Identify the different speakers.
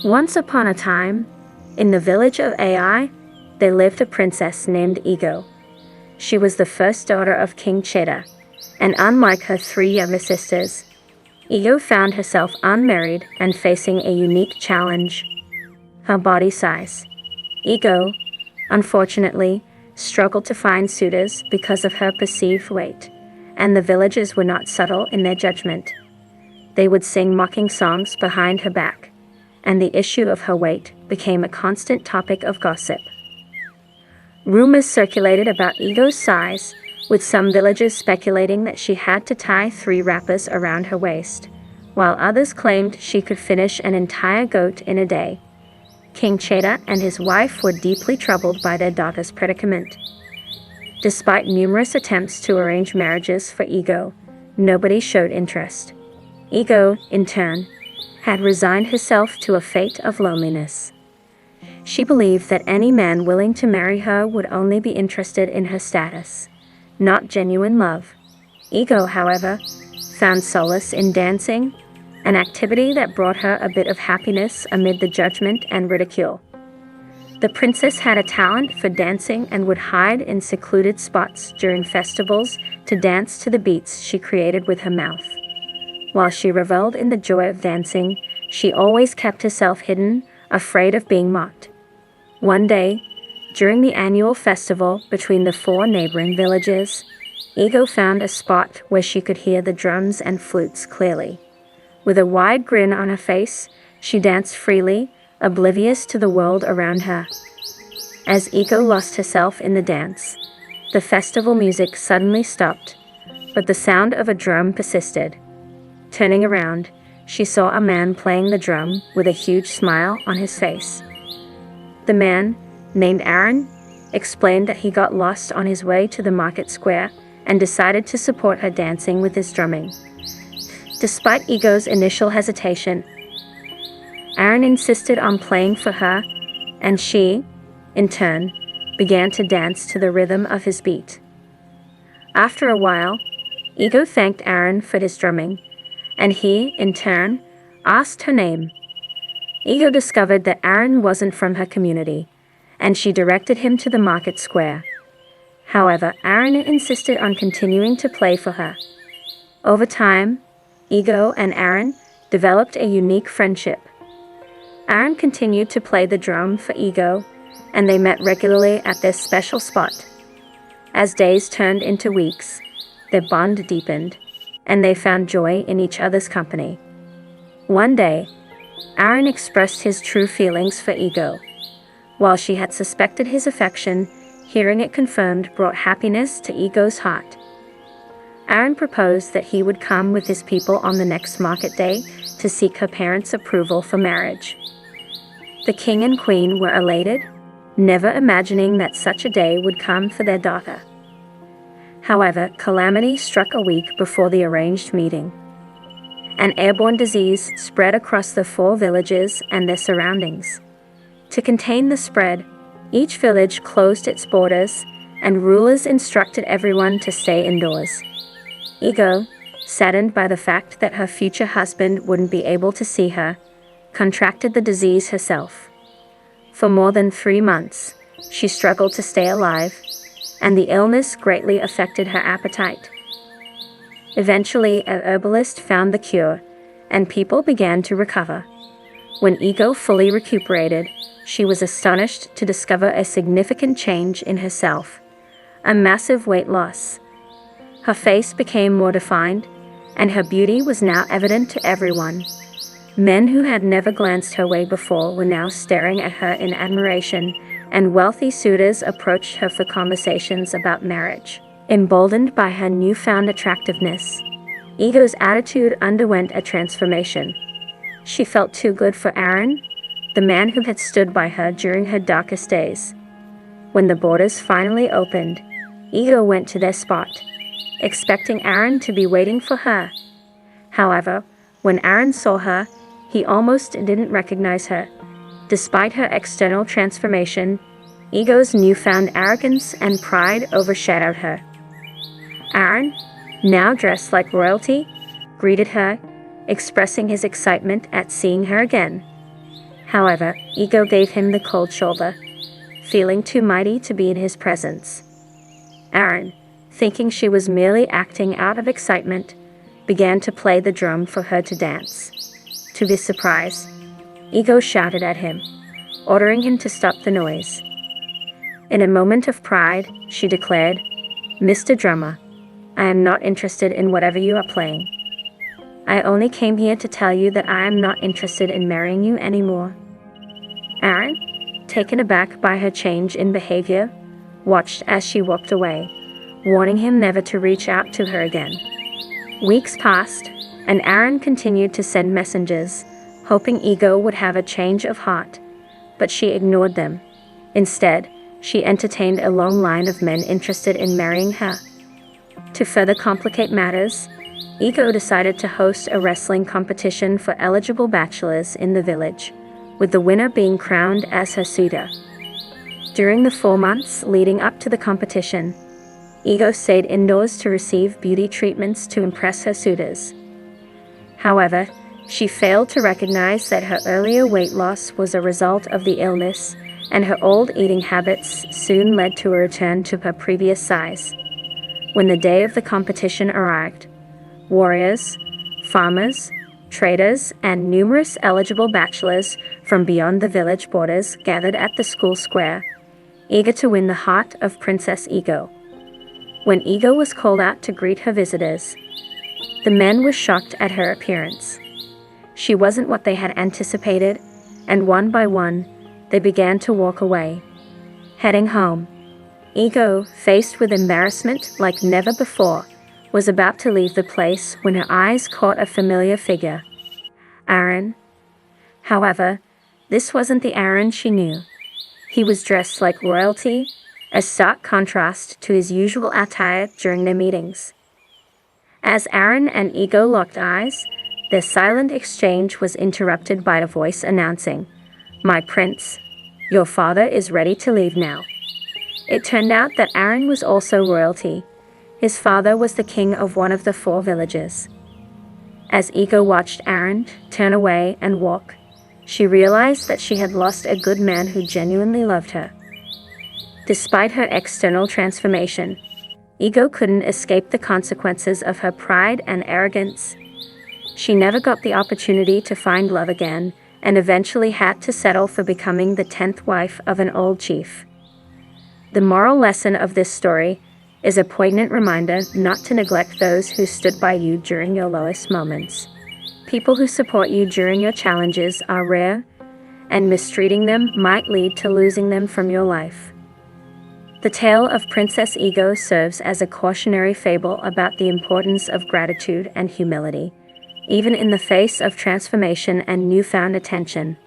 Speaker 1: Once upon a time, in the village of Ai, there lived a princess named Ego. She was the first daughter of King Cheddar, and unlike her three younger sisters, Ego found herself unmarried and facing a unique challenge: her body size. Ego, unfortunately, struggled to find suitors because of her perceived weight, and the villagers were not subtle in their judgment. They would sing mocking songs behind her back, and the issue of her weight became a constant topic of gossip. Rumors circulated about Ego's size, with some villagers speculating that she had to tie 3 wrappers around her waist, while others claimed she could finish an entire goat in a day. King Cheddar and his wife were deeply troubled by their daughter's predicament. Despite numerous attempts to arrange marriages for Ego, nobody showed interest. Ego, in turn, had resigned herself to a fate of loneliness. She believed that any man willing to marry her would only be interested in her status, not genuine love. Ego, however, found solace in dancing, an activity that brought her a bit of happiness amid the judgment and ridicule. The princess had a talent for dancing and would hide in secluded spots during festivals to dance to the beats she created with her mouth. While she reveled in the joy of dancing, she always kept herself hidden, afraid of being mocked. One day, during the annual festival between the 4 neighboring villages, Ego found a spot where she could hear the drums and flutes clearly. With a wide grin on her face, she danced freely, oblivious to the world around her. As Ego lost herself in the dance, the festival music suddenly stopped, but the sound of a drum persisted. Turning around, she saw a man playing the drum with a huge smile on his face. The man, named Aaron, explained that he got lost on his way to the market square and decided to support her dancing with his drumming. Despite Ego's initial hesitation, Aaron insisted on playing for her, and she, in turn, began to dance to the rhythm of his beat. After a while, Ego thanked Aaron for his drumming, and he, in turn, asked her name. Ego discovered that Aaron wasn't from her community, and she directed him to the market square. However, Aaron insisted on continuing to play for her. Over time, Ego and Aaron developed a unique friendship. Aaron continued to play the drum for Ego, and they met regularly at their special spot. As days turned into weeks, their bond deepened, and they found joy in each other's company. One day, Aaron expressed his true feelings for Ego. While she had suspected his affection, hearing it confirmed brought happiness to Ego's heart. Aaron proposed that he would come with his people on the next market day to seek her parents' approval for marriage. The king and queen were elated, never imagining that such a day would come for their daughter. However, calamity struck a week before the arranged meeting. An airborne disease spread across the 4 villages and their surroundings. To contain the spread, each village closed its borders, and rulers instructed everyone to stay indoors. Ego, saddened by the fact that her future husband wouldn't be able to see her, contracted the disease herself. For more than 3 months, she struggled to stay alive, and the illness greatly affected her appetite. Eventually, a herbalist found the cure, and people began to recover. When Ego fully recuperated, she was astonished to discover a significant change in herself: a massive weight loss. Her face became more defined, and her beauty was now evident to everyone. Men who had never glanced her way before were now staring at her in admiration, and wealthy suitors approached her for conversations about marriage. Emboldened by her newfound attractiveness, Ego's attitude underwent a transformation. She felt too good for Aaron, the man who had stood by her during her darkest days. When the borders finally opened, Ego went to their spot, expecting Aaron to be waiting for her. However, when Aaron saw her, he almost didn't recognize her. Despite her external transformation, Ego's newfound arrogance and pride overshadowed her. Aaron, now dressed like royalty, greeted her, expressing his excitement at seeing her again. However, Ego gave him the cold shoulder, feeling too mighty to be in his presence. Aaron, thinking she was merely acting out of excitement, began to play the drum for her to dance. To his surprise, Ego shouted at him, ordering him to stop the noise. In a moment of pride, she declared, "Mr. Drummer, I am not interested in whatever you are playing. I only came here to tell you that I am not interested in marrying you anymore." Aaron, taken aback by her change in behavior, watched as she walked away, warning him never to reach out to her again. Weeks passed, and Aaron continued to send messengers, hoping Ego would have a change of heart, but she ignored them. Instead, she entertained a long line of men interested in marrying her. To further complicate matters, Ego decided to host a wrestling competition for eligible bachelors in the village, with the winner being crowned as her suitor. During the 4 months leading up to the competition, Ego stayed indoors to receive beauty treatments to impress her suitors. However, she failed to recognize that her earlier weight loss was a result of the illness, and her old eating habits soon led to a return to her previous size. When the day of the competition arrived, warriors, farmers, traders, and numerous eligible bachelors from beyond the village borders gathered at the school square, eager to win the heart of Princess Ego. When Ego was called out to greet her visitors, the men were shocked at her appearance. She wasn't what they had anticipated, and one by one, they began to walk away. Heading home, Ego, faced with embarrassment like never before, was about to leave the place when her eyes caught a familiar figure. Aaron. However, this wasn't the Aaron she knew. He was dressed like royalty, a stark contrast to his usual attire during their meetings. As Aaron and Ego locked eyes, their silent exchange was interrupted by a voice announcing, "My prince, your father is ready to leave now." It turned out that Aaron was also royalty. His father was the king of one of the 4 villages. As Ego watched Aaron turn away and walk, she realized that she had lost a good man who genuinely loved her. Despite her external transformation, Ego couldn't escape the consequences of her pride and arrogance. She never got the opportunity to find love again, and eventually had to settle for becoming the 10th wife of an old chief. The moral lesson of this story is a poignant reminder not to neglect those who stood by you during your lowest moments. People who support you during your challenges are rare, and mistreating them might lead to losing them from your life. The tale of Princess Ego serves as a cautionary fable about the importance of gratitude and humility, even in the face of transformation and newfound attention.